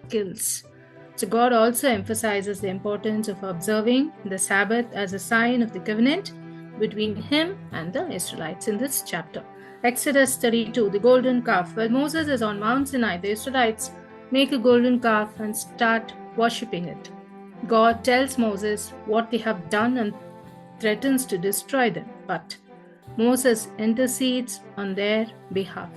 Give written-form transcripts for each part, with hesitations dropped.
kills. So God also emphasizes the importance of observing the Sabbath as a sign of the covenant between him and the Israelites in this chapter. Exodus 32, the golden calf. While Moses is on Mount Sinai, the Israelites make a golden calf and start worshipping it. God tells Moses what they have done and threatens to destroy them, but Moses intercedes on their behalf.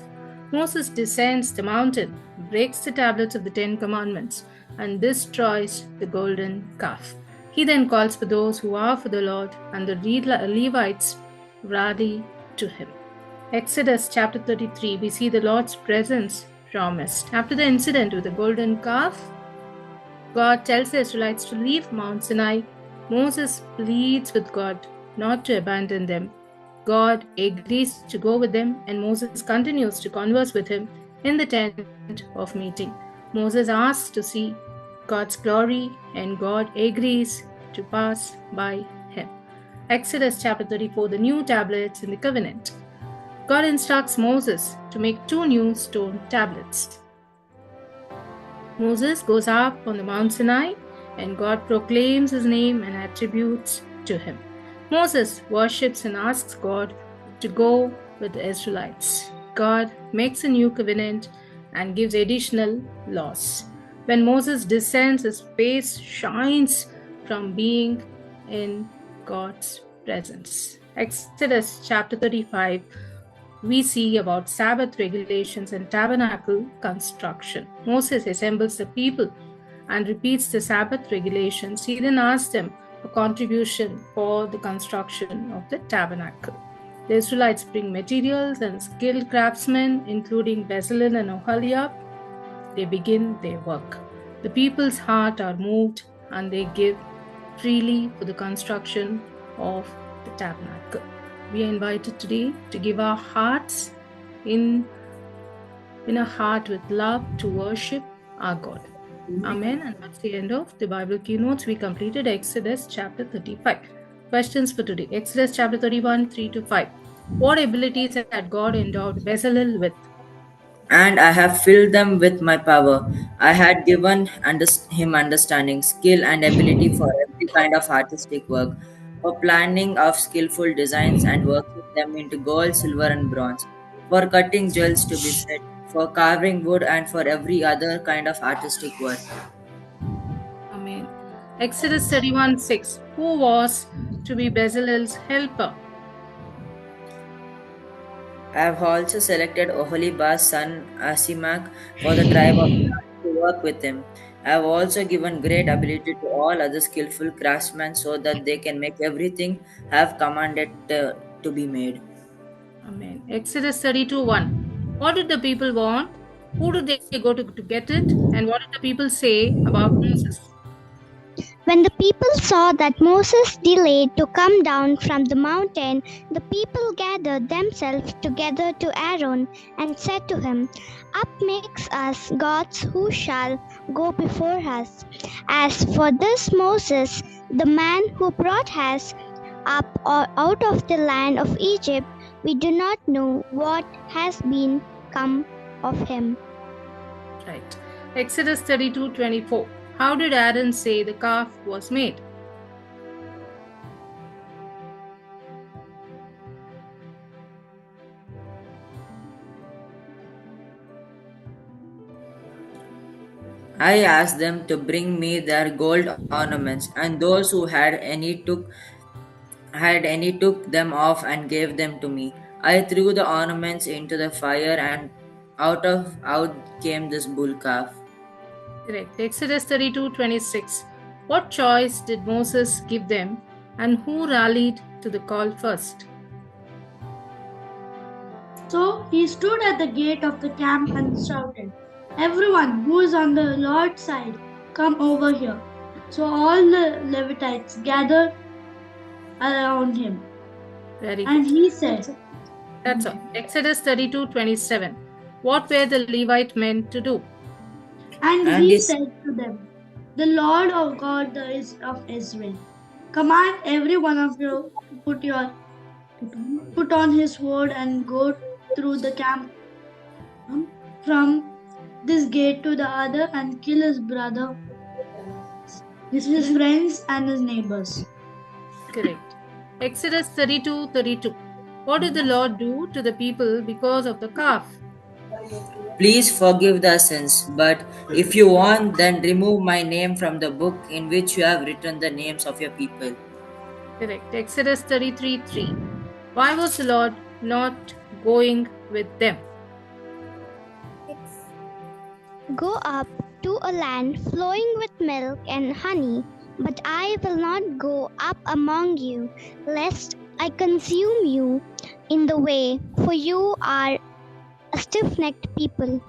Moses descends the mountain, breaks the tablets of the Ten Commandments, and destroys the golden calf. He then calls for those who are for the Lord, and the Levites rally to him. Exodus chapter 33, we see the Lord's presence promised. After the incident with the golden calf, God tells the Israelites to leave Mount Sinai. Moses pleads with God not to abandon them. God agrees to go with them, and Moses continues to converse with him in the tent of meeting. Moses asks to see God's glory, and God agrees to pass by him. Exodus chapter 34, the new tablets in the covenant. God instructs Moses to make 2 new stone tablets. Moses goes up on the Mount Sinai, and God proclaims his name and attributes to him. Moses worships and asks God to go with the Israelites. God makes a new covenant and gives additional laws. When Moses descends, his face shines from being in God's presence. Exodus chapter 35, we see about Sabbath regulations and tabernacle construction. Moses assembles the people and repeats the Sabbath regulations. He then asks them a contribution for the construction of the tabernacle. The Israelites bring materials, and skilled craftsmen, including Bezalel and Oholiab, they begin their work. The people's heart are moved, and they give freely for the construction of the tabernacle. We are invited today to give our hearts in a heart with love to worship our God. Amen. And that's the end of the Bible keynotes. We completed Exodus chapter 35. Questions for today. Exodus chapter 31, 3 to 5. What abilities had God endowed Bezalel with? And I have filled them with my power. I had given him understanding, skill, and ability for every kind of artistic work, for planning of skillful designs and working them into gold, silver, and bronze, for cutting jewels to be set, for carving wood, and for every other kind of artistic work. Amen. Exodus 31, 6. Who was to be Bezalel's helper? I have also selected Oholibah's son Asimach for the tribe of Dan to work with him. I have also given great ability to all other skillful craftsmen so that they can make everything I have commanded to be made. Amen. Exodus 32, 1. What did the people want? Who did they go to get it? And what did the people say about Moses? When the people saw that Moses delayed to come down from the mountain, the people gathered themselves together to Aaron and said to him, Up makes us gods who shall go before us. As for this Moses, the man who brought us up out of the land of Egypt, we do not know what has been come of him. Right. Exodus 32, 24. How did Aaron say the calf was made? I asked them to bring me their gold ornaments, and those who had any took them off and gave them to me. I threw the ornaments into the fire, and out came this bull calf. Correct. Exodus 32, 26. What choice did Moses give them, and who rallied to the call first? So he stood at the gate of the camp and shouted, Everyone who is on the Lord's side, come over here. So all the Levites gathered around him. Very And good. he said, That's all. Exodus 32, 27. What were the Levite men to do? And he said to them, The Lord of God is of Israel, command every one of you to put on his sword and go through the camp from this gate to the other and kill his brother, his friends, and his neighbors. Correct. Exodus 32:32. What did the Lord do to the people because of the calf? Please forgive the sins, but if you want, then remove my name from the book in which you have written the names of your people. Correct. Exodus 33:3. Why was the Lord not going with them? Go up to a land flowing with milk and honey, but I will not go up among you, lest I consume you in the way, for you are a stiff-necked people.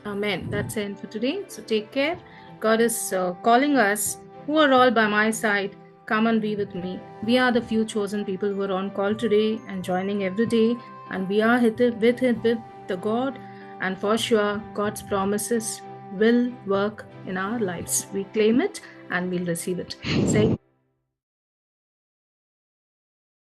Amen. That's the end for today. So take care. God is calling us, who are all by my side, come and be with me. We are the few chosen people who are on call today and joining every day, and we are with the God, and for sure God's promises will work in our lives. We claim it and we'll receive it. Say